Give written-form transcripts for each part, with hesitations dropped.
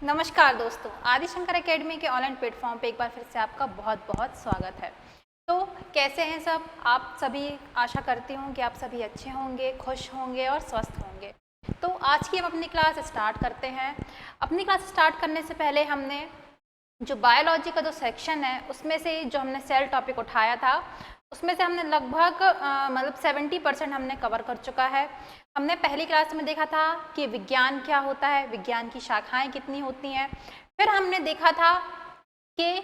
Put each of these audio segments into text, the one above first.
नमस्कार दोस्तों, आदिशंकर एकेडमी के ऑनलाइन प्लेटफॉर्म पे एक बार फिर से आपका बहुत बहुत स्वागत है। तो कैसे हैं सब आप सभी? आशा करती हूँ कि आप सभी अच्छे होंगे, खुश होंगे और स्वस्थ होंगे। तो आज की हम अपनी क्लास स्टार्ट करते हैं। अपनी क्लास स्टार्ट करने से पहले हमने जो बायोलॉजी का जो सेक्शन है उसमें से जो हमने सेल टॉपिक उठाया था उसमें से हमने लगभग मतलब 70% हमने कवर कर चुका है। हमने पहली क्लास में देखा था कि विज्ञान क्या होता है, विज्ञान की शाखाएं कितनी होती हैं। फिर हमने देखा था कि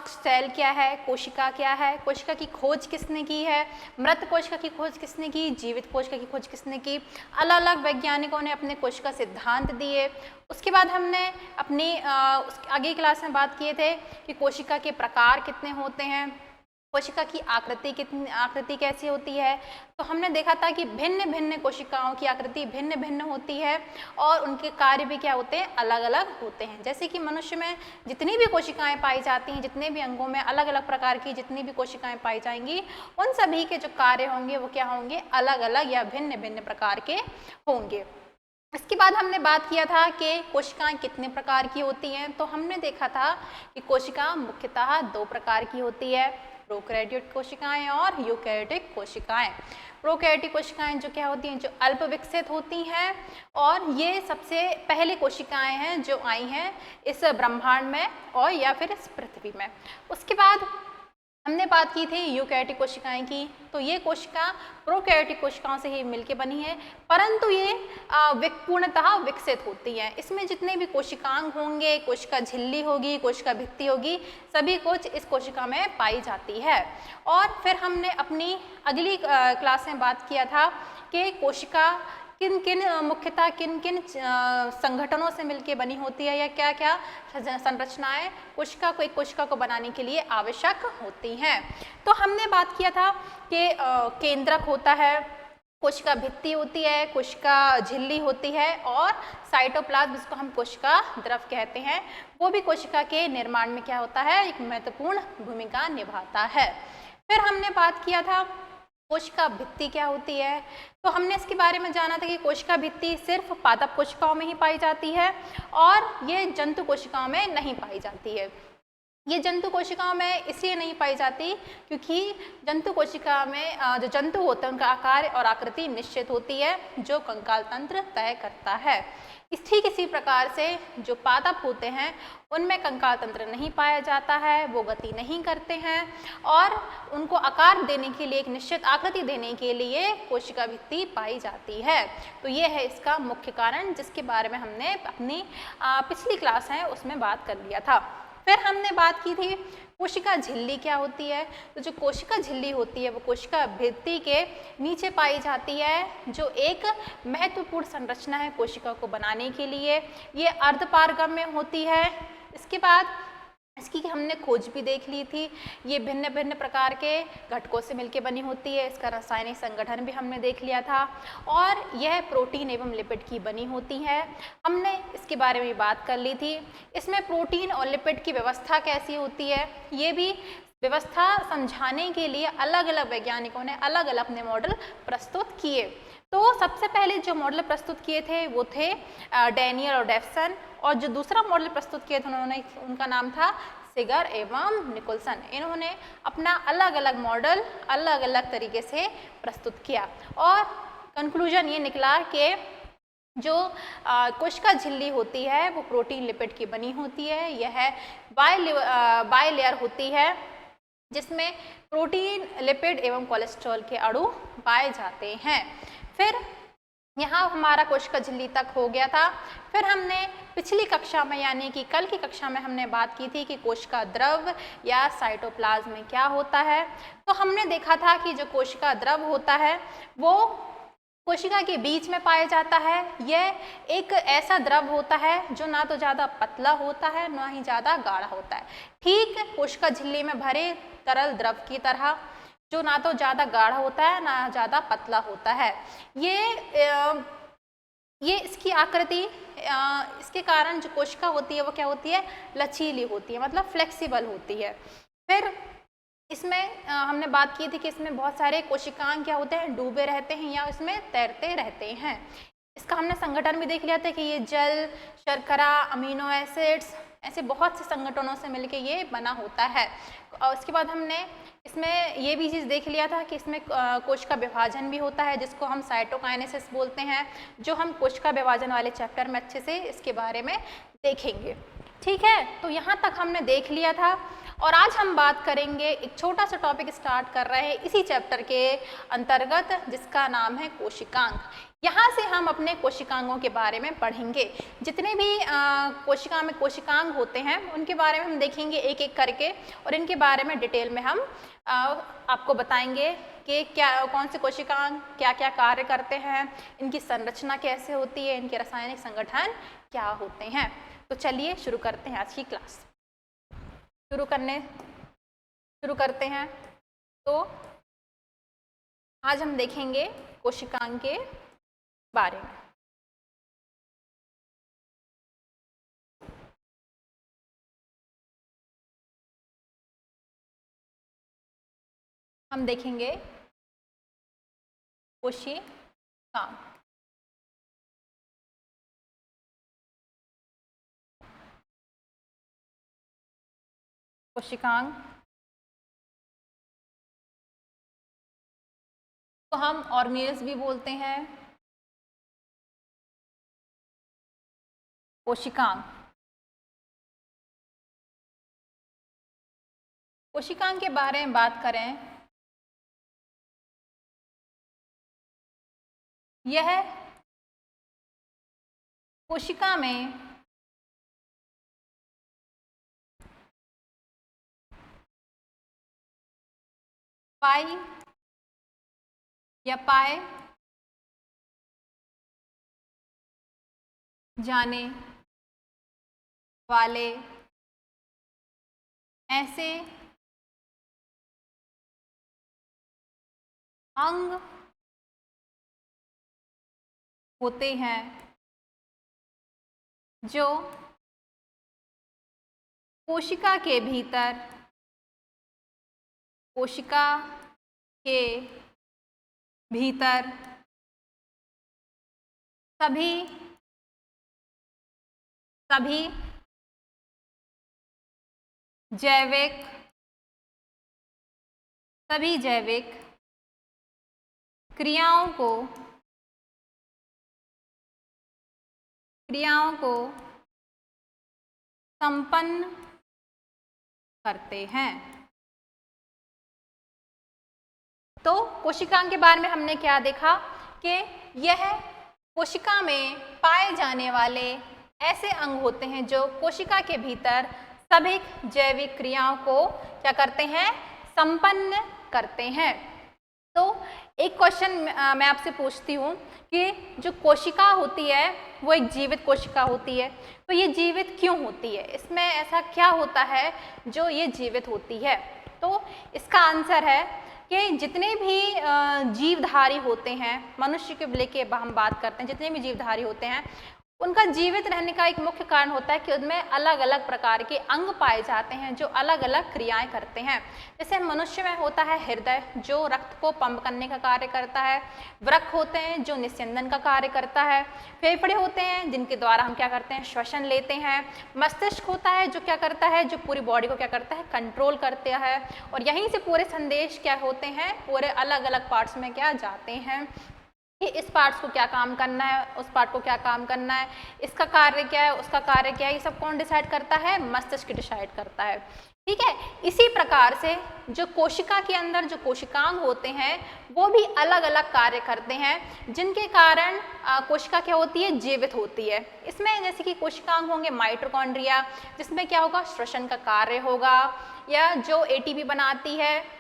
सेल क्या है, कोशिका क्या है, कोशिका की खोज किसने की है, मृत कोशिका की खोज किसने की, जीवित कोशिका की खोज किसने की, अलग अलग वैज्ञानिकों ने अपने कोशिका सिद्धांत दिए। उसके बाद हमने अपनी आगे क्लास में बात किए थे कि कोशिका के प्रकार कितने होते हैं, कोशिका की आकृति कैसी होती है। तो हमने देखा था कि भिन्न भिन्न कोशिकाओं की आकृति भिन्न भिन्न होती है और उनके कार्य भी क्या होते हैं, अलग अलग होते हैं। जैसे कि मनुष्य में जितनी भी कोशिकाएं पाई जाती हैं, जितने भी अंगों में अलग अलग प्रकार की जितनी भी कोशिकाएं पाई जाएंगी, उन सभी के जो कार्य होंगे वो क्या होंगे, अलग अलग या भिन्न भिन्न प्रकार के होंगे। इसके बाद हमने बात किया था कि कोशिकाएं कितने प्रकार की होती हैं। तो हमने देखा था कि कोशिका मुख्यतः दो प्रकार की होती है, प्रोकैरियोटिक कोशिकाएं और यूकैरियोटिक कोशिकाएं। प्रोकैरियोटिक कोशिकाएं जो क्या होती हैं, जो अल्प विकसित होती हैं और ये सबसे पहले कोशिकाएं हैं जो आई हैं इस ब्रह्मांड में और या फिर इस पृथ्वी में। उसके बाद हमने बात की थी यूकैरियोटिक कोशिकाएं की। तो ये कोशिका प्रोकैरियोटिक कोशिकाओं से ही मिलकर बनी है, परंतु ये पूर्णतः विकसित होती हैं। इसमें जितने भी कोशिकांग होंगे, कोशिका झिल्ली होगी, कोशिका भित्ति होगी, सभी कुछ इस कोशिका में पाई जाती है। और फिर हमने अपनी अगली क्लास में बात किया था कि कोशिका मुख्यतः किन किन संगठनों से मिलकर बनी होती है या क्या क्या संरचनाएं कोशिका को बनाने के लिए आवश्यक होती हैं। तो हमने बात किया था कि केंद्रक होता है, कोशिका भित्ति होती है, कोशिका झिल्ली होती है और साइटोप्लाज्म जिसको हम कोशिका द्रव कहते हैं, वो भी कोशिका के निर्माण में क्या होता है, एक महत्वपूर्ण भूमिका निभाता है। फिर हमने बात किया था कोशिका भित्ति क्या होती है। तो हमने इसके बारे में जाना था कि कोशिका भित्ति सिर्फ पादप कोशिकाओं में ही पाई जाती है और ये जंतु कोशिकाओं में नहीं पाई जाती है। ये जंतु कोशिकाओं में इसलिए नहीं पाई जाती क्योंकि जंतु कोशिका में जो जंतु होते हैं उनका आकार और आकृति निश्चित होती है जो कंकाल तंत्र तय करता है। ठीक इसी प्रकार से जो पादप होते हैं उनमें कंकाल तंत्र नहीं पाया जाता है, वो गति नहीं करते हैं और उनको आकार देने के लिए, एक निश्चित आकृति देने के लिए कोशिका भित्ति पाई जाती है। तो ये है इसका मुख्य कारण जिसके बारे में हमने अपनी पिछली क्लास है उसमें बात कर लिया था। फिर हमने बात की थी कोशिका झिल्ली क्या होती है। तो जो कोशिका झिल्ली होती है वो कोशिका भित्ति के नीचे पाई जाती है, जो एक महत्वपूर्ण संरचना है कोशिका को बनाने के लिए। ये अर्धपारगम्य होती है। इसके बाद इसकी हमने खोज भी देख ली थी। ये भिन्न भिन्न प्रकार के घटकों से मिलकर बनी होती है, इसका रासायनिक संगठन भी हमने देख लिया था और यह प्रोटीन एवं लिपिड की बनी होती है, हमने इसके बारे में बात कर ली थी। इसमें प्रोटीन और लिपिड की व्यवस्था कैसी होती है, ये भी व्यवस्था समझाने के लिए अलग अलग वैज्ञानिकों ने अलग अलग अपने मॉडल प्रस्तुत किए। तो सबसे पहले जो मॉडल प्रस्तुत किए थे वो थे डैनियल और डेफसन, और जो दूसरा मॉडल प्रस्तुत किया था उनका नाम था सिगर एवं निकोलसन। इन्होंने अपना अलग अलग मॉडल अलग अलग तरीके से प्रस्तुत किया और कंक्लूजन ये निकला कि जो कोशिका झिल्ली होती है वो प्रोटीन लिपिड की बनी होती है। यह बाइलेयर होती है जिसमें प्रोटीन, लिपिड एवं कोलेस्ट्रॉल के अणु पाए जाते हैं। फिर यहाँ हमारा कोशिका झिल्ली तक हो गया था। फिर हमने पिछली कक्षा में यानी कि कल की कक्षा में हमने बात की थी कि कोशिका द्रव या साइटोप्लाज्म में क्या होता है। तो हमने देखा था कि जो कोशिका द्रव होता है वो कोशिका के बीच में पाया जाता है। यह एक ऐसा द्रव होता है जो ना तो ज़्यादा पतला होता है ना ही ज़्यादा गाढ़ा होता है, ठीक कोशिका झिल्ली में भरे तरल द्रव की तरह, जो ना तो ज़्यादा गाढ़ा होता है ना ज़्यादा पतला होता है। ये इसकी आकृति इसके कारण जो कोशिका होती है वो क्या होती है, लचीली होती है, मतलब फ्लेक्सिबल होती है। फिर इसमें हमने बात की थी कि इसमें बहुत सारे कोशिकांग क्या होते हैं, डूबे रहते हैं या इसमें तैरते रहते हैं। इसका हमने संगठन भी देख लिया था कि ये जल, शर्करा, अमीनो एसिड्स, ऐसे बहुत से संगठनों से मिलके ये बना होता है। और उसके बाद हमने इसमें ये भी चीज़ देख लिया था कि इसमें कोश का विभाजन भी होता है, जिसको हम साइटोकाइनेसिस बोलते हैं, जो हम कोश का विभाजन वाले चैप्टर में अच्छे से इसके बारे में देखेंगे। ठीक है, तो यहाँ तक हमने देख लिया था और आज हम बात करेंगे, एक छोटा सा टॉपिक स्टार्ट कर रहे हैं इसी चैप्टर के अंतर्गत, जिसका नाम है कोशिकांग। यहाँ से हम अपने कोशिकांगों के बारे में पढ़ेंगे। जितने भी कोशिका में कोशिकांग होते हैं उनके बारे में हम देखेंगे एक एक करके, और इनके बारे में डिटेल में हम आपको बताएंगे कि क्या, कौन से कोशिकांग क्या क्या कार्य करते हैं, इनकी संरचना कैसे होती है, इनके रासायनिक संगठन क्या होते हैं। तो चलिए शुरू करते हैं आज की क्लास। शुरू करते हैं। तो आज हम देखेंगे कोशिकांग के बारे में। हम देखेंगे कोशिकांग। कोशिकांग तो हम ऑर्गेनेल्स भी बोलते हैं। कोशिकांग, कोशिकांग के बारे में बात करें, यह कोशिका में पाई या पाए जाने वाले ऐसे अंग होते हैं जो कोशिका के भीतर, कोशिका के भीतर सभी जैविक क्रियाओं को संपन्न करते हैं। तो कोशिकांग के बारे में हमने क्या देखा कि यह कोशिका में पाए जाने वाले ऐसे अंग होते हैं जो कोशिका के भीतर सभी जैविक क्रियाओं को क्या करते हैं, संपन्न करते हैं। तो एक क्वेश्चन मैं आपसे पूछती हूँ कि जो कोशिका होती है वो एक जीवित कोशिका होती है, तो ये जीवित क्यों होती है, इसमें ऐसा क्या होता है जो ये जीवित होती है? तो इसका आंसर है कि जितने भी जीवधारी होते हैं, मनुष्य के लेके हम बात करते हैं, जितने भी जीवधारी होते हैं उनका जीवित रहने का एक मुख्य कारण होता है कि उनमें अलग अलग प्रकार के अंग पाए जाते हैं जो अलग अलग क्रियाएं करते हैं। जैसे मनुष्य में होता है हृदय, जो रक्त को पंप करने का कार्य करता है, वृक्क होते हैं जो निस्यंदन का कार्य करता है, फेफड़े होते हैं जिनके द्वारा हम क्या करते हैं, श्वसन लेते हैं, मस्तिष्क होता है जो क्या करता है, जो पूरी बॉडी को क्या करता है, कंट्रोल करता है, और यहीं से पूरे संदेश क्या होते हैं, पूरे अलग अलग पार्ट्स में क्या जाते हैं कि इस पार्ट्स को क्या काम करना है, उस पार्ट को क्या काम करना है, इसका कार्य क्या है, उसका कार्य क्या है, ये सब कौन डिसाइड करता है, मस्तिष्क डिसाइड करता है। ठीक है, इसी प्रकार से जो कोशिका के अंदर जो कोशिकांग होते हैं वो भी अलग अलग कार्य करते हैं, जिनके कारण कोशिका क्या होती है, जीवित होती है। इसमें जैसे कि कोशिकांग होंगे माइटोकॉन्ड्रिया, जिसमें क्या होगा, श्वसन का कार्य होगा, या जो एटीपी बनाती है,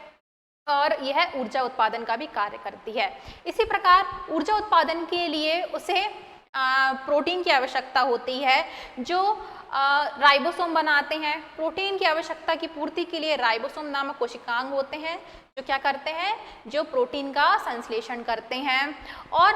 और यह ऊर्जा उत्पादन का भी कार्य करती है। इसी प्रकार ऊर्जा उत्पादन के लिए उसे प्रोटीन की आवश्यकता होती है, जो राइबोसोम बनाते हैं। प्रोटीन की आवश्यकता की पूर्ति के लिए राइबोसोम नामक कोशिकांग होते हैं जो क्या करते हैं, जो प्रोटीन का संश्लेषण करते हैं। और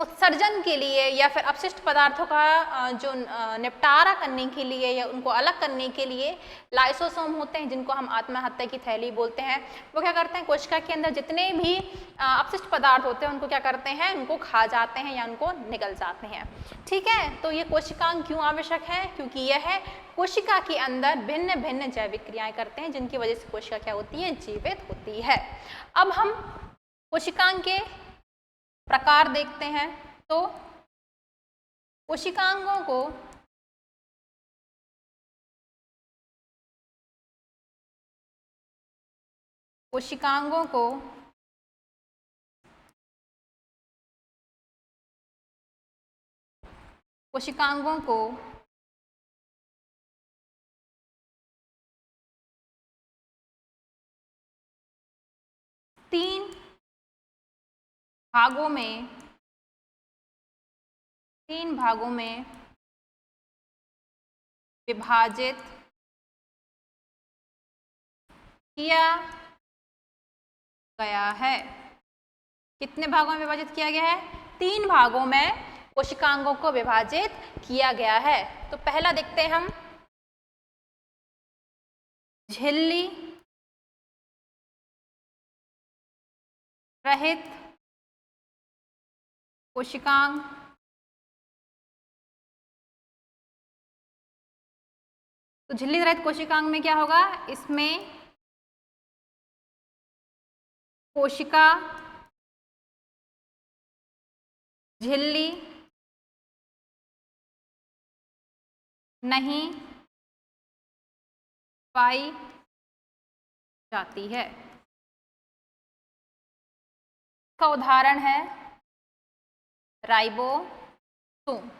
उत्सर्जन के लिए या फिर अपशिष्ट पदार्थों का जो निपटारा करने के लिए या उनको अलग करने के लिए लाइसोसोम होते हैं, जिनको हम आत्महत्या की थैली बोलते हैं, वो क्या करते हैं, कोशिका के अंदर जितने भी अपशिष्ट पदार्थ होते हैं उनको क्या करते हैं, उनको खा जाते हैं या उनको निगल जाते हैं। ठीक है, तो ये कोशिकांग क्यों आवश्यक है? क्योंकि यह कोशिका के अंदर भिन्न भिन्न जैविक क्रियाएं करते हैं, जिनकी वजह से कोशिका क्या होती है, जीवित होती है। अब हम कोशिकांग के प्रकार देखते हैं। तो कोशिकांगों को कोशिकांगों को कोशिकांगों को तीन भागों में विभाजित किया गया है। कितने भागों में विभाजित किया गया है? 3 भागों में कोशिकांगों को विभाजित किया गया है। तो पहला देखते हैं हम, झिल्ली रहित कोशिकांग। तो झिल्ली रहित कोशिकांग में क्या होगा? इसमें कोशिका झिल्ली नहीं पाई जाती है। इसका उदाहरण है राइबोसोम।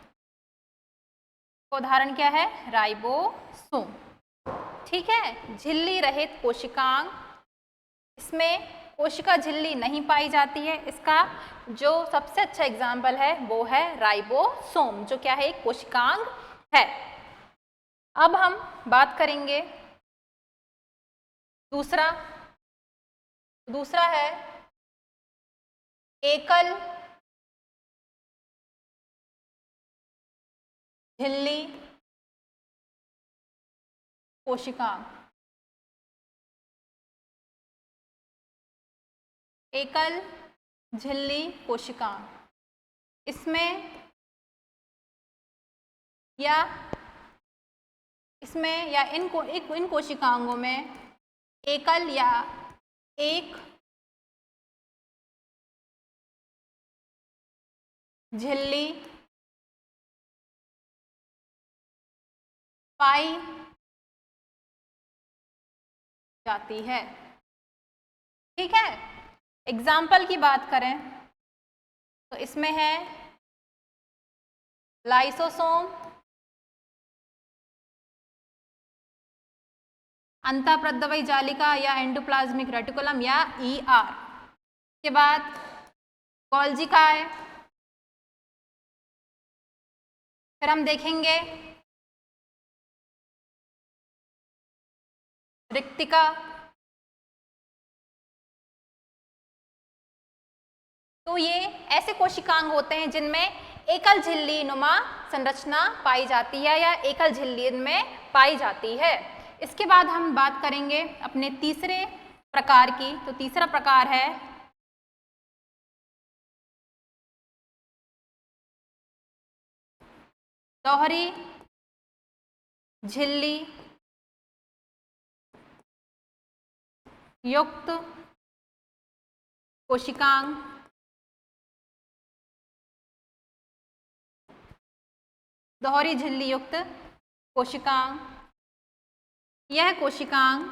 उदाहरण क्या है? राइबोसोम। ठीक है, झिल्ली रहित कोशिकांग, इसमें कोशिका झिल्ली नहीं पाई जाती है। इसका जो सबसे अच्छा एग्जाम्पल है वो है राइबोसोम, जो क्या है, एक कोशिकांग है। अब हम बात करेंगे दूसरा है एकल झिल्ली कोशिकांग। एकल झिल्ली कोशिकांग, इसमें इन कोशिकांगों में एकल या एक झिल्ली पाई जाती है। ठीक है, एग्जाम्पल की बात करें तो इसमें है लाइसोसोम, अंतःप्रद्रव्य जालिका या एंडोप्लाज्मिक रेटिकुलम या ER। के बाद गोल्जी काय, फिर हम देखेंगे रिक्तिका। तो ये ऐसे कोशिकांग होते हैं जिनमें एकल झिल्ली नुमा संरचना पाई जाती है या एकल झिल्ली में पाई जाती है। इसके बाद हम बात करेंगे अपने तीसरे प्रकार की। तो तीसरा प्रकार है दोहरी झिल्ली युक्त कोशिकांग। दोहरी झिल्ली युक्त कोशिकांग, यह कोशिकांग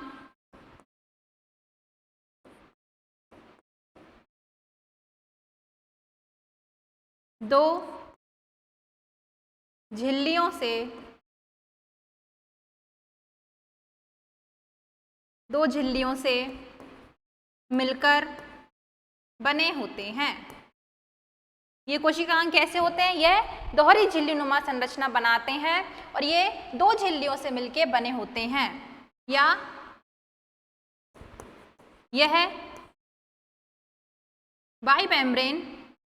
दो झिल्लियों से मिलकर बने होते हैं। ये कोशिकांग कैसे होते हैं? यह दोहरी झिल्ली नुमा संरचना बनाते हैं और ये 2 झिल्लियों से मिलकर बने होते हैं। या यह बाइमेम्ब्रेन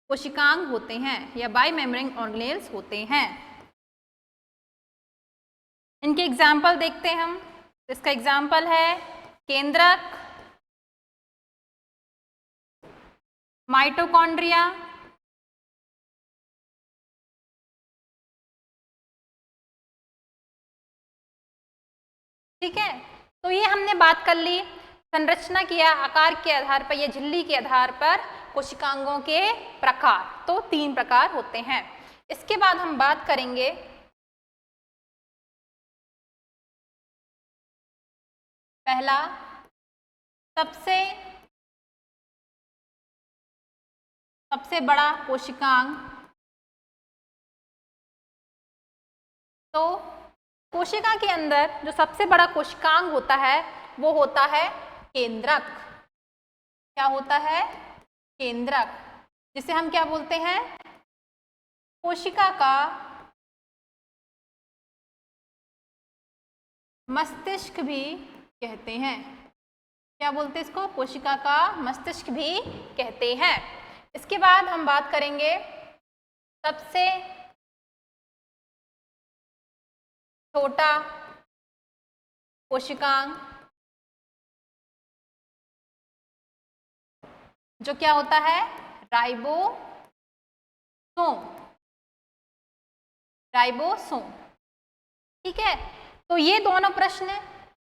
कोशिकांग होते हैं या बाई मेम्ब्रेन ऑर्गेनेल्स होते हैं। इनके एग्जाम्पल देखते हैं हम। इसका एग्जाम्पल है केंद्रक, माइटोकॉन्ड्रिया, ठीक है। तो ये हमने बात कर ली संरचना के या आकार के आधार पर या झिल्ली के आधार पर कोशिकांगों के प्रकार। तो 3 प्रकार होते हैं। इसके बाद हम बात करेंगे पहला सबसे बड़ा कोशिकांग। तो कोशिका के अंदर जो सबसे बड़ा कोशिकांग होता है वो होता है केंद्रक। क्या होता है? केंद्रक, जिसे हम क्या बोलते हैं? कोशिका का मस्तिष्क भी कहते हैं। क्या बोलते हैं इसको? कोशिका का मस्तिष्क भी कहते हैं। इसके बाद हम बात करेंगे सबसे छोटा कोशिकांग, जो क्या होता है? राइबोसोम। राइबोसोम, ठीक है। तो ये दोनों प्रश्न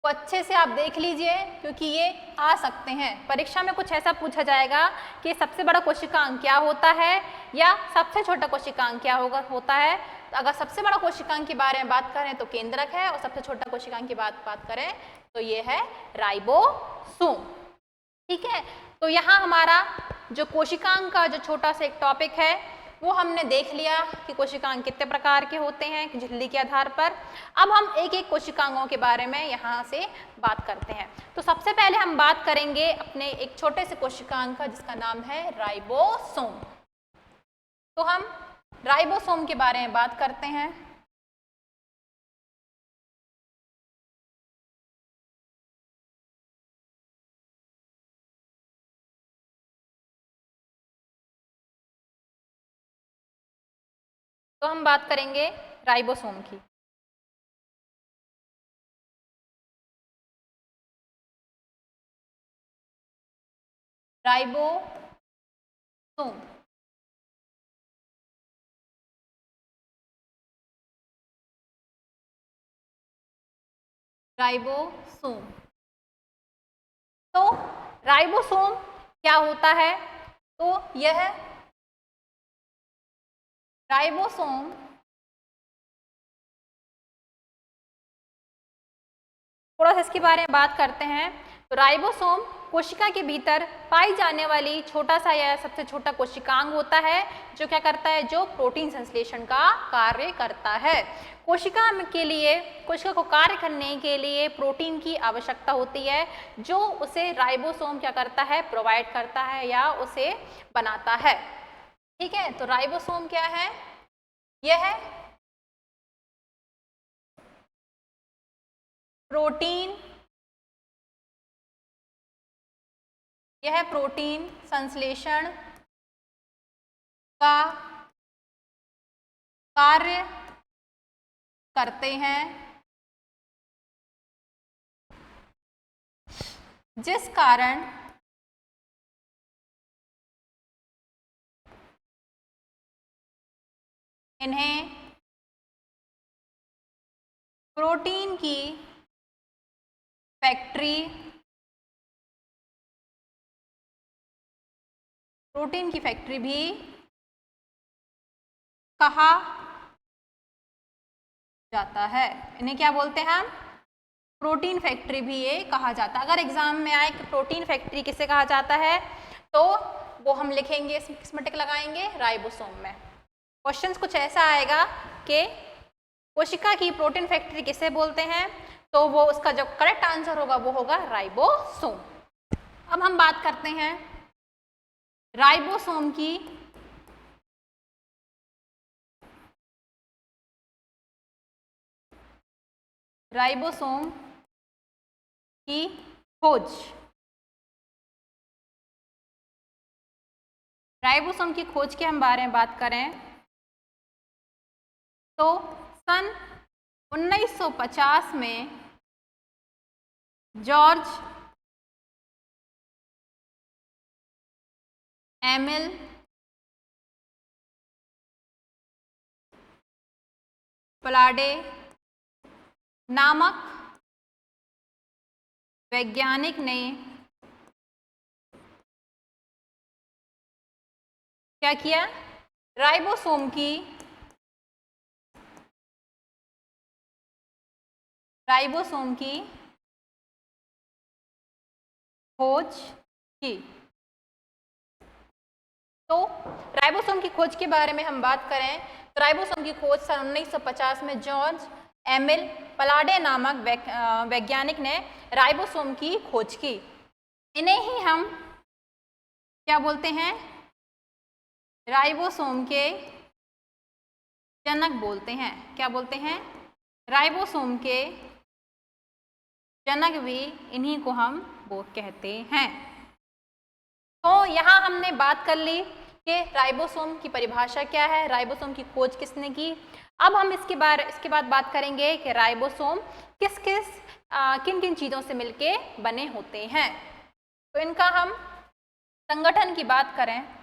को अच्छे से आप देख लीजिए, क्योंकि ये आ सकते हैं परीक्षा में। कुछ ऐसा पूछा जाएगा कि सबसे बड़ा कोशिकांग क्या होता है या सबसे छोटा कोशिकांग क्या होता है। तो अगर सबसे बड़ा कोशिकांग के बारे में बात करें तो केंद्रक है, और सबसे छोटा कोशिकांग की बात करें तो ये है राइबोसोम, ठीक है। तो यहाँ हमारा जो कोशिकांग का जो छोटा सा एक टॉपिक है वो हमने देख लिया कि कोशिकांग कितने प्रकार के होते हैं झिल्ली के आधार पर। अब हम एक एक कोशिकांगों के बारे में यहाँ से बात करते हैं। तो सबसे पहले हम बात करेंगे अपने एक छोटे से कोशिकांग का, जिसका नाम है राइबोसोम। तो हम राइबोसोम के बारे में बात करते हैं। तो हम बात करेंगे राइबोसोम की। राइबोसोम राइबोसोम तो राइबोसोम क्या होता है? तो यह राइबोसोम थोड़ा सा इसके बारे में बात करते हैं। तो राइबोसोम कोशिका के भीतर पाई जाने वाली छोटा सा या सबसे छोटा कोशिकांग होता है, जो क्या करता है? जो प्रोटीन संश्लेषण का कार्य करता है। कोशिका के लिए, कोशिका को कार्य करने के लिए प्रोटीन की आवश्यकता होती है, जो उसे राइबोसोम क्या करता है? प्रोवाइड करता है या उसे बनाता है, ठीक है। तो राइबोसोम क्या है? यह है प्रोटीन, यह प्रोटीन संश्लेषण का कार्य करते हैं, जिस कारण इन्हें प्रोटीन की फैक्ट्री भी कहा जाता है। इन्हें क्या बोलते हैं हम? प्रोटीन फैक्ट्री भी ये कहा जाता है। अगर एग्जाम में आए कि प्रोटीन फैक्ट्री किसे कहा जाता है, तो वो हम लिखेंगे, इसमें किस में टिक लगाएंगे? राइबोसोम में। क्वेश्चंस कुछ ऐसा आएगा कि कोशिका की प्रोटीन फैक्ट्री किसे बोलते हैं, तो वो उसका जो करेक्ट आंसर होगा वो होगा राइबोसोम। अब हम बात करते हैं राइबोसोम की खोज। राइबोसोम की खोज के हम बारे में बात करें तो सन 1950 में जॉर्ज एमिल पलाडे नामक वैज्ञानिक ने क्या किया, राइबोसोम की खोज की। तो राइबोसोम की खोज के बारे में हम बात करें तो राइबोसोम की खोज सन 1950 में जॉर्ज एमिल पलाडे नामक वैज्ञानिक ने राइबोसोम की खोज की। इन्हें ही हम क्या बोलते हैं, राइबोसोम के जनक बोलते हैं। क्या बोलते हैं, राइबोसोम के जनक भी इन्हीं को हम वो कहते हैं। तो यहाँ हमने बात कर ली कि राइबोसोम की परिभाषा क्या है, राइबोसोम की खोज किसने की। अब हम इसके बाद बात करेंगे कि राइबोसोम किन किन चीज़ों से मिलके बने होते हैं। तो इनका हम संगठन की बात करें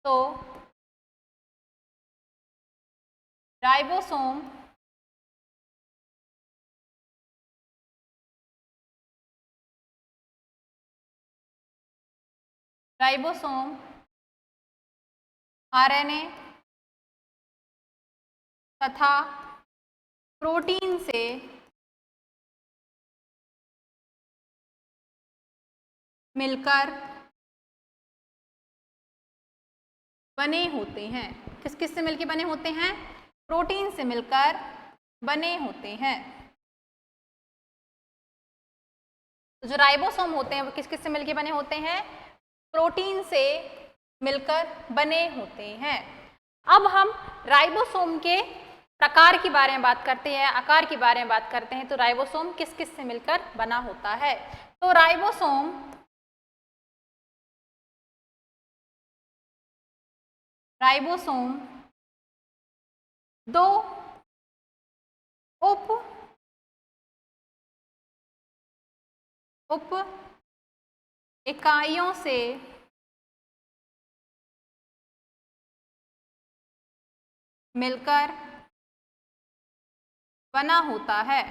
तो राइबोसोम आरएनए तथा प्रोटीन से मिलकर बने होते हैं। किस से मिलकर बने होते हैं, प्रोटीन से मिलकर बने होते हैं। तो जो राइबोसोम होते हैं वो किस से मिलकर बने होते हैं, प्रोटीन से मिलकर बने होते हैं। अब हम राइबोसोम के प्रकार के बारे में बात करते हैं, आकार के बारे में बात करते हैं। तो राइबोसोम किस से मिलकर बना होता है। तो राइबोसोम दो उप इकाइयों से मिलकर बना होता है।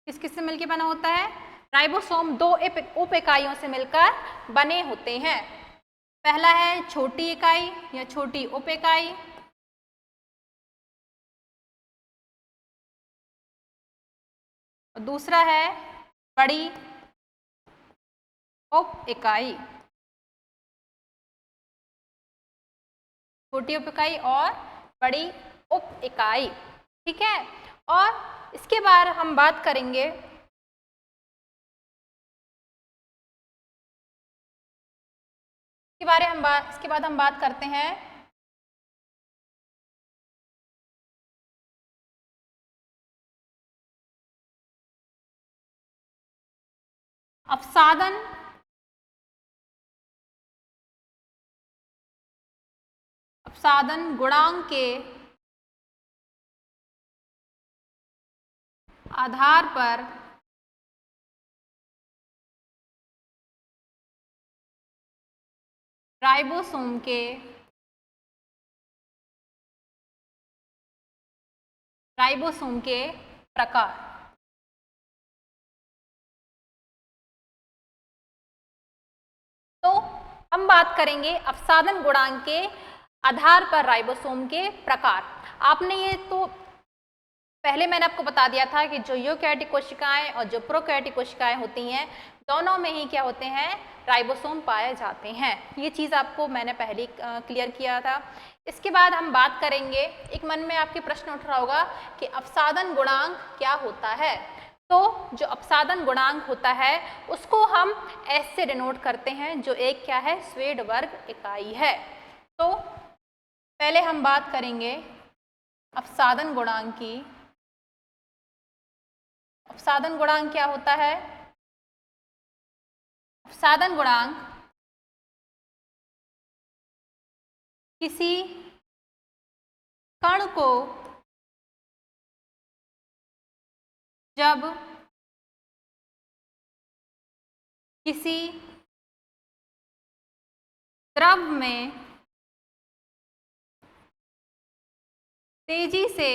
किस से मिलकर बना होता है, राइबोसोम दो उप इकाइयों से मिलकर बने होते हैं। पहला है छोटी इकाई या छोटी उप इकाई, और दूसरा है बड़ी उप इकाई। छोटी उप इकाई और बड़ी उप इकाई, ठीक है। और इसके बाद हम बात करेंगे इसके बाद हम बात करते हैं अपसादन गुणांक के आधार पर राइबोसोम के प्रकार। तो हम बात करेंगे अपसादन गुणांक के आधार पर राइबोसोम के प्रकार। आपने ये तो पहले मैंने आपको बता दिया था कि जो यूकैरियोटिक कोशिकाएं और जो प्रोकैरियोटिक कोशिकाएं होती हैं दोनों में ही क्या होते हैं, राइबोसोम पाए जाते हैं। ये चीज़ आपको मैंने पहले क्लियर किया था। इसके बाद हम बात करेंगे, एक मन में आपके प्रश्न उठ रहा होगा कि अपसादन गुणांक क्या होता है। तो जो अपसादन गुणांक होता है उसको हम एस से डिनोट करते हैं, जो एक क्या है, स्वेड वर्ग इकाई है। तो पहले हम बात करेंगे अपसादन गुणांक की। अपसादन गुणांक क्या होता है? अपसादन गुणांक किसी कण को जब किसी द्रव में तेजी से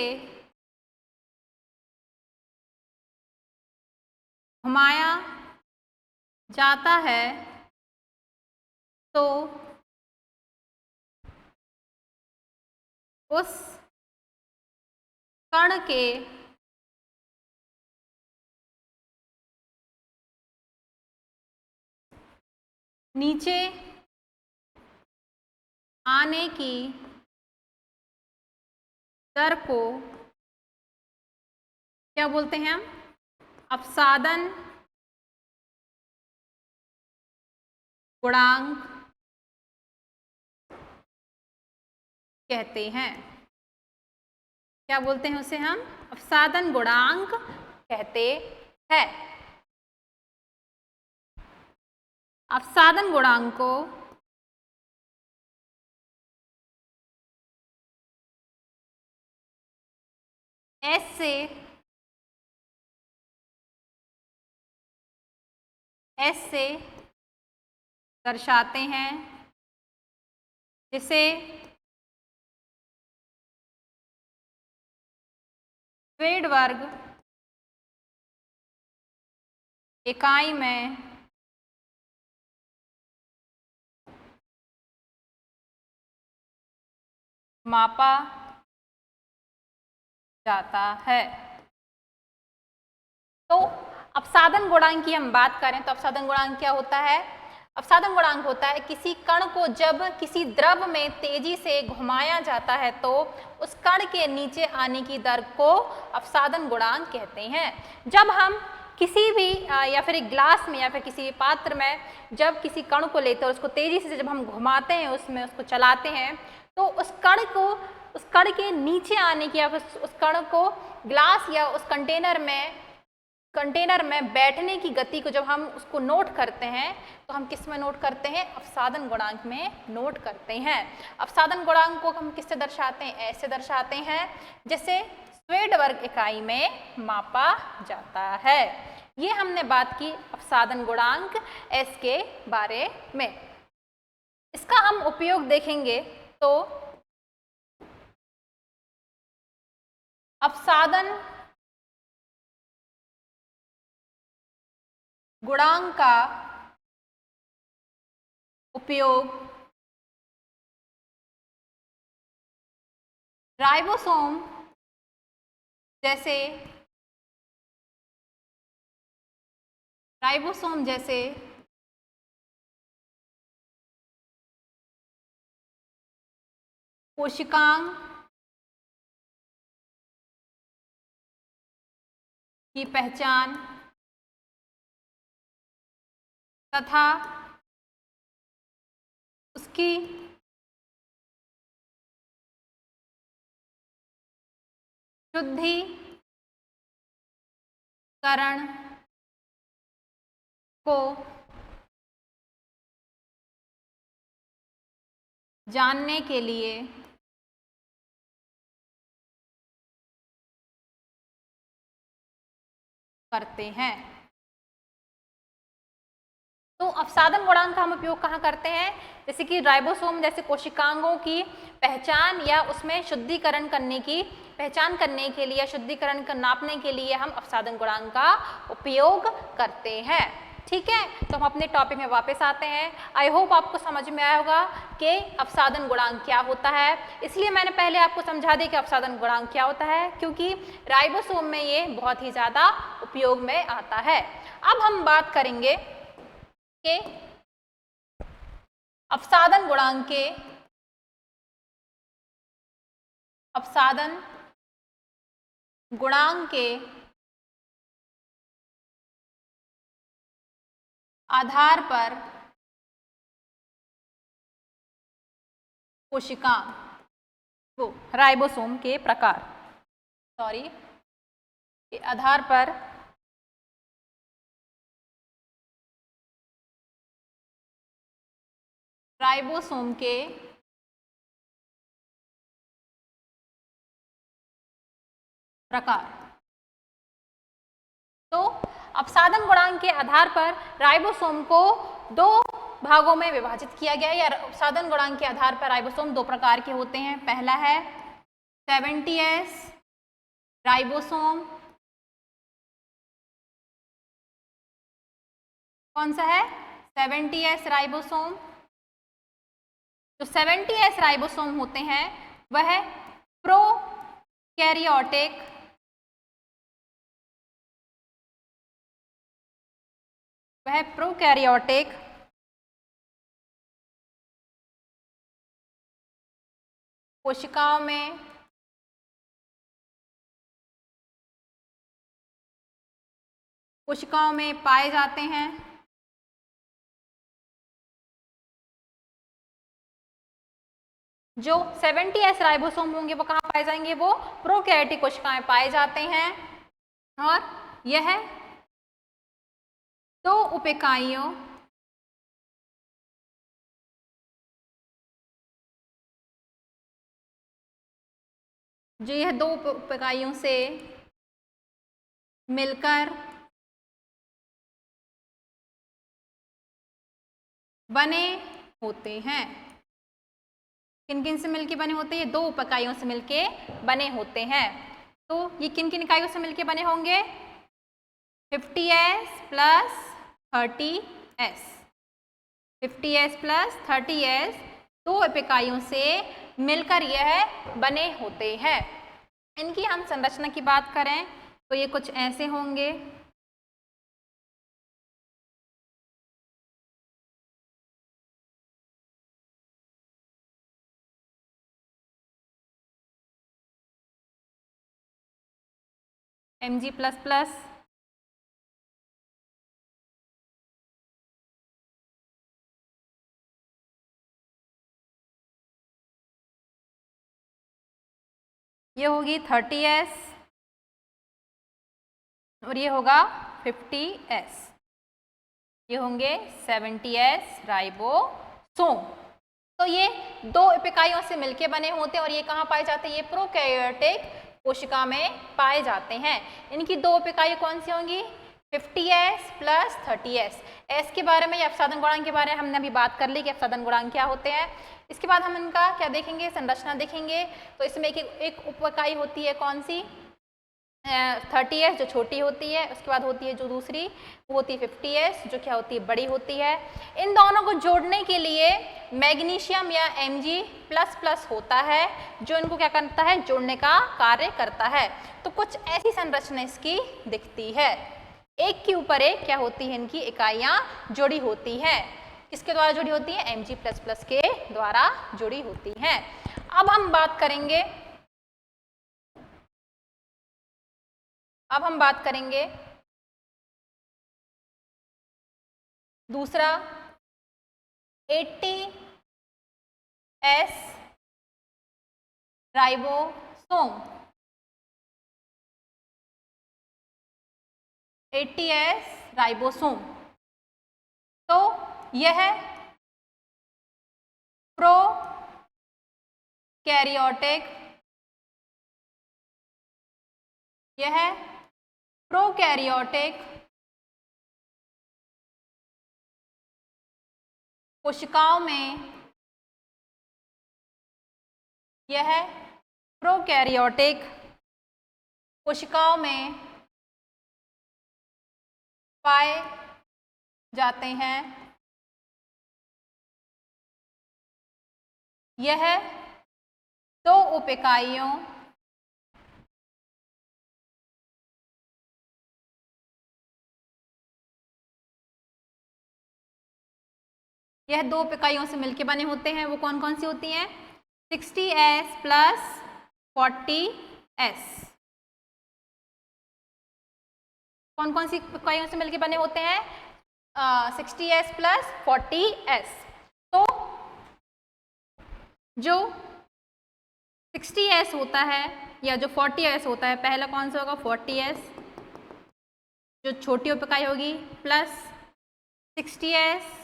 घुमाया जाता है तो उस कण के नीचे आने की दर को क्या बोलते हैं हम? अपसादन गुणांक कहते हैं। क्या बोलते हैं उसे हम? अपसादन गुणांक कहते हैं। अपसादन गुणांक को एस से दर्शाते हैं, जिसे स्वेडवर्ग इकाई में मापा जाता है। तो अपसादन गुणांक की हम बात करें तो अपसादन गुणांक क्या होता है? अपसादन गुणांक होता है किसी कण को जब किसी द्रव में तेजी से घुमाया जाता है तो उस कण के नीचे आने की दर को अपसादन गुणांक कहते हैं। जब हम किसी भी या फिर एक ग्लास में या फिर किसी भी पात्र में जब किसी कण को लेते हैं और उसको तेजी से जब हम घुमाते हैं, उसमें उसको चलाते हैं, तो उस कण के नीचे आने की या फिर उस कण को ग्लास या उस कंटेनर में बैठने की गति को जब हम उसको नोट करते हैं तो हम किस में नोट करते हैं? अपसादन गुणांक में नोट करते हैं। अपसादन गुणांक को हम किससे दर्शाते हैं? ऐसे दर्शाते हैं जैसे स्वेडवर्ग इकाई में मापा जाता है। ये हमने बात की अपसादन गुणांक एस के बारे में। इसका हम उपयोग देखेंगे तो अपसादन गुणांक का उपयोग राइबोसोम जैसे कोशिकांग की पहचान तथा उसकी शुद्धिकरण को जानने के लिए करते हैं। तो अपसादन गुणांक का हम उपयोग कहाँ करते हैं? जैसे कि राइबोसोम जैसे कोशिकांगों की पहचान या उसमें शुद्धिकरण पहचान करने के लिए या शुद्धिकरण का नापने के लिए हम अपसादन गुणांक का उपयोग करते हैं। ठीक है, तो हम अपने टॉपिक में वापस आते हैं। आई होप आपको समझ में आया होगा कि अपसादन गुणांक क्या होता है। इसलिए मैंने पहले आपको समझा दिया कि अपसादन गुणांक क्या होता है, क्योंकि राइबोसोम में ये बहुत ही ज़्यादा उपयोग में आता है। अब हम बात करेंगे के अपसादन गुणांक के आधार पर कोशिकांग राइबोसोम के प्रकार के आधार पर राइबोसोम के प्रकार। तो अपसादन गुणांक के आधार पर राइबोसोम को दो भागों में विभाजित किया गया है, या अपसादन गुणांक के आधार पर राइबोसोम दो प्रकार के होते हैं। पहला है 70S राइबोसोम, कौन सा है? 70S ribosome. जो 70S राइबोसोम होते हैं वह प्रोकैरियोटिक कोशिकाओं में पाए जाते हैं। जो 70S राइबोसोम होंगे वो कहाँ पाए जाएंगे? वो प्रोकैरियोटिक कोशिकाएं पाए जाते हैं। और यह दो उपिकाइयों जो यह दो उपिकाइयों से मिलकर बने होते हैं। किन किन से मिलके बने होते हैं? ये दो उपिकाइयों से मिलके बने होते हैं। तो ये किन किन इकाइयों से मिलके बने होंगे? 50S plus 30S। 50S plus 30S दो उपिकाइयों से मिलकर यह बने होते हैं। इनकी हम संरचना की बात करें तो ये कुछ ऐसे होंगे। Mg++, ये होगी 30S और ये होगा 50S। ये होंगे 70S राइबोसोम। तो ये दो उपिकाइयों से मिलके बने होते हैं और ये कहाँ पाए जाते हैं? ये प्रोकैरियोटिक कोशिका में पाए जाते हैं। इनकी दो उपिकाई कौन सी होंगी? 50S plus 30S। S के बारे में या अपसादन गुणांक के बारे में हमने अभी बात कर ली कि अपसादन गुणांक क्या होते हैं। इसके बाद हम इनका क्या देखेंगे? संरचना देखेंगे। तो इसमें एक उपिकाई होती है कौन सी? 30S जो छोटी होती है। उसके बाद होती है जो दूसरी वो होती है 50S जो क्या होती है? बड़ी होती है। इन दोनों को जोड़ने के लिए मैग्नीशियम या Mg++ होता है जो इनको क्या करता है? जोड़ने का कार्य करता है। तो कुछ ऐसी संरचना इसकी दिखती है। एक के ऊपर एक क्या होती है? इनकी इकाइयां जुड़ी होती हैं। किसके द्वारा जुड़ी होती है? Mg++ के द्वारा जुड़ी होती हैं। अब हम बात करेंगे दूसरा 80S राइबोसोम। 80S राइबोसोम तो यह प्रोकैरियोटिक कोशिकाओं में पाए जाते हैं। यह दो उपिकाइयों से मिलकर बने होते हैं। वो कौन कौन सी होती हैं? 60S plus 40S। कौन कौन सी इकाइयों से मिलकर बने होते हैं? 60S plus 40S। तो जो 60S होता है या जो 40S होता है, पहला कौन सा होगा? 40S जो छोटी उपिकाई होगी प्लस 60S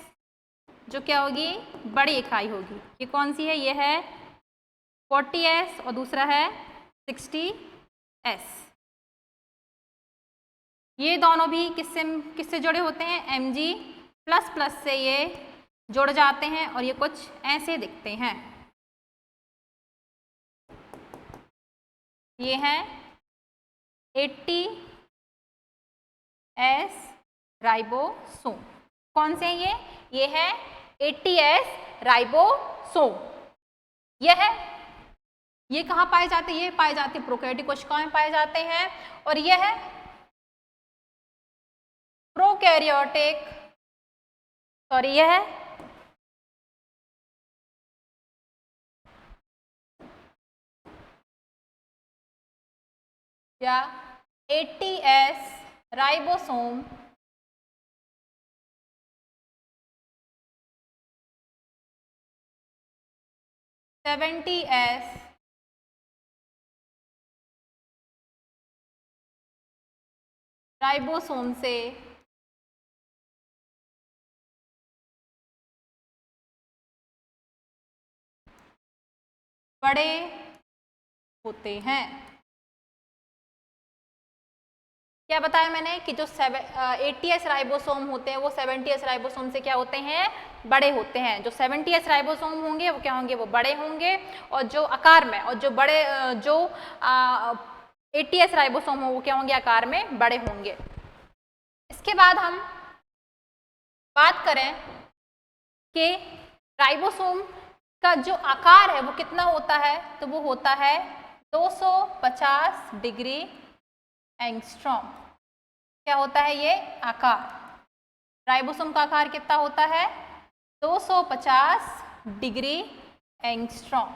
जो क्या होगी, बड़ी इकाई होगी। ये कौन सी है, ये है 40s और दूसरा है 60s। ये दोनों भी किससे जुड़े होते हैं, mg प्लस प्लस से ये जुड़ जाते हैं और ये कुछ ऐसे दिखते हैं। ये है 80s राइबोसोम। कौन से हैं ये है 80s राइबोसोम। ये कहाँ पाए जाते हैं, ये पाए जाते हैं प्रोकैरियोटिक कोशिकाओं में पाए जाते हैं, और ये है प्रोकैरियोटिक, सॉरी ये है या 80s राइबोसोम और 70s राइबोसोम से बड़े होते हैं। क्या बताया मैंने कि जो 80s राइबोसोम होते हैं वो 70s राइबोसोम से क्या होते हैं, बड़े होते हैं। जो 70s राइबोसोम होंगे वो क्या होंगे, वो बड़े होंगे, और जो आकार में, और जो बड़े जो 80s राइबोसोम हो वो क्या होंगे, आकार में बड़े होंगे। इसके बाद हम बात करें कि राइबोसोम का जो आकार है वो कितना होता है, तो वो होता है 250 डिग्री एंगस्ट्रॉम। क्या होता है ये आकार, राइबोसोम का आकार कितना होता है, 250 डिग्री एंगस्ट्रॉम।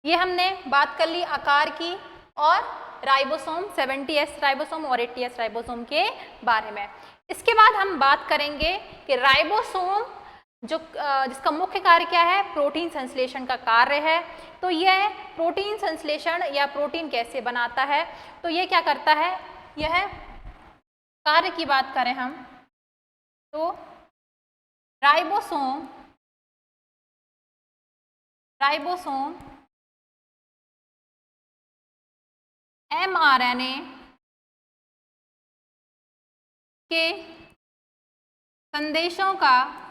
ये हमने बात कर ली आकार की और राइबोसोम 70s राइबोसोम और 80s राइबोसोम के बारे में। इसके बाद हम बात करेंगे कि राइबोसोम जो जिसका मुख्य कार्य क्या है, प्रोटीन संश्लेषण का कार्य है। तो यह प्रोटीन संश्लेषण या प्रोटीन कैसे बनाता है, तो ये क्या करता है, यह कार्य की बात करें हम तो राइबोसोम mRNA के संदेशों का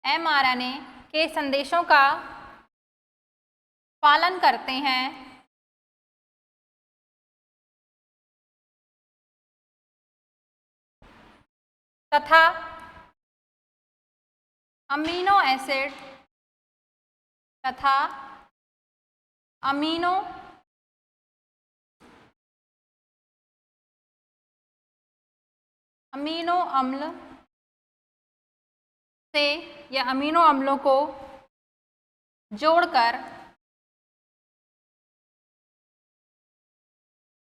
mRNA के संदेशों का पालन करते हैं तथा अमीनो एसिड तथा अमीनो अम्ल से या अमीनो अम्लों को जोड़कर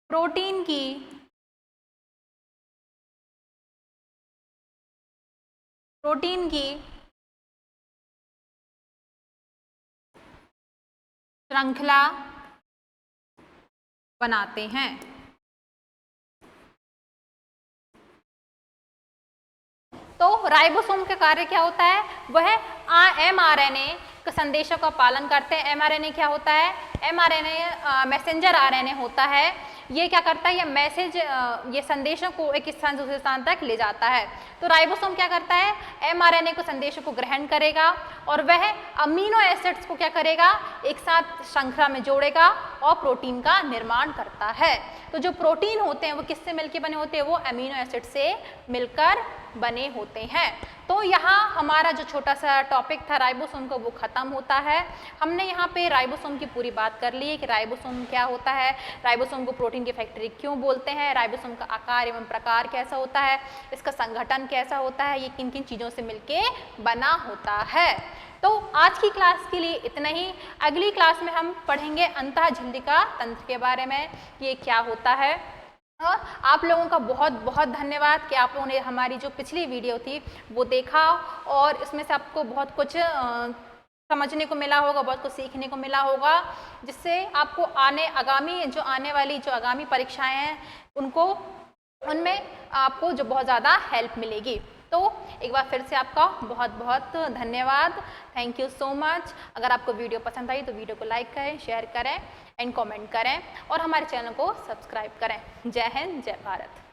प्रोटीन की श्रृंखला बनाते हैं। तो राइबोसोम का कार्य क्या होता है, वह mRNA के संदेशों का पालन करते हैं। mRNA क्या होता है, mRNA मैसेंजर RNA होता है। ये क्या करता है, ये मैसेज ये संदेशों को एक स्थान से दूसरे स्थान तक ले जाता है। तो राइबोसोम क्या करता है, mRNA को संदेशों को ग्रहण करेगा और वह अमीनो एसिड्स को क्या करेगा, एक साथ श्रृंखला में जोड़ेगा और प्रोटीन का निर्माण करता है। तो जो प्रोटीन होते हैं वो किससे मिलकर बने होते हैं, वो अमीनो एसिड से मिलकर बने होते हैं। तो यहाँ हमारा जो छोटा सा टॉपिक था राइबोसोम का वो खत्म होता है। हमने यहाँ पे राइबोसोम की पूरी बात कर ली है कि राइबोसोम क्या होता है, राइबोसोम को प्रोटीन की फैक्ट्री क्यों बोलते हैं, राइबोसोम का आकार एवं प्रकार कैसा होता है, इसका संगठन कैसा होता है, ये किन किन चीज़ों से मिलके बना होता है। तो आज की क्लास के लिए इतना ही। अगली क्लास में हम पढ़ेंगे अंतःझिल्लिका तंत्र के बारे में, ये क्या होता है। और आप लोगों का बहुत बहुत धन्यवाद कि आप लोगों ने हमारी जो पिछली वीडियो थी वो देखा और इसमें से आपको बहुत कुछ समझने को मिला होगा, बहुत कुछ सीखने को मिला होगा, जिससे आपको आने वाली जो आगामी परीक्षाएं हैं उनको उनमें आपको जो बहुत ज़्यादा हेल्प मिलेगी। तो एक बार फिर से आपका बहुत बहुत धन्यवाद। Thank you so much. अगर आपको वीडियो पसंद आई तो वीडियो को लाइक करें, शेयर करें एंड कमेंट करें और हमारे चैनल को सब्सक्राइब करें। जय हिंद, जय भारत।